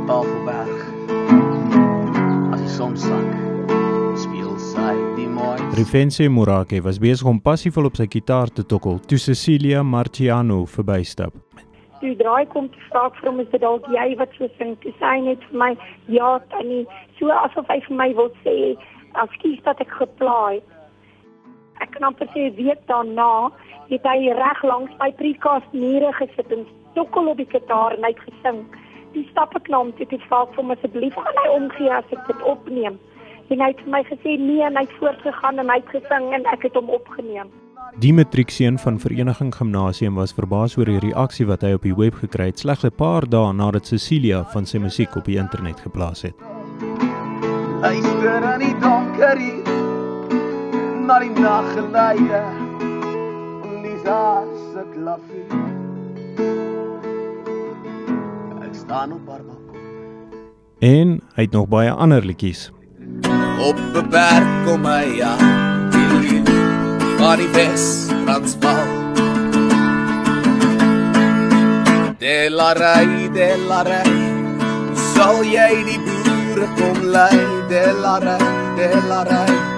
Tafelberg. As die son sak, speel sy die mooi. Rifense Morake was besig om passievol op sy gitaar te tokkel toe Cecilia Marciano verbystap. Toe draai kom te vra vir hom, is dit dalk jy wat so sing? Toe sê hy net vir my, ja Tannie, so asof hy vir my wil sê, ekskuus dat ek geplaai. Ek kan amper sê 'n week daarna het hy reg langs my priekastmure gesit en tokkel op die gitaar en hy het gesing. Die stap ek na hom toe vra ek vir hom asseblief gaan hy omgee as ek dit opneem. En hy het vir my gesê nee en hy het voortgegaan en hy het gesing en ek het hom opgeneem. Die matriekseun van Vereniging Gimnasium was verbaas oor die reaksie wat hy op die web gekry het slegs 'n paar dae nadat Cecilia van sy musiek op die internet geplaas het. Luister in die donker hier, na die nachtgeleide, Lisa se klaffie. Ek staan op haar balkon. En hy het nog baie ander liedjies. Op 'n berg kom hy ja, die lied van die Wes-Transvaal. Delarey, sal jy die boere kom lei, Delarey.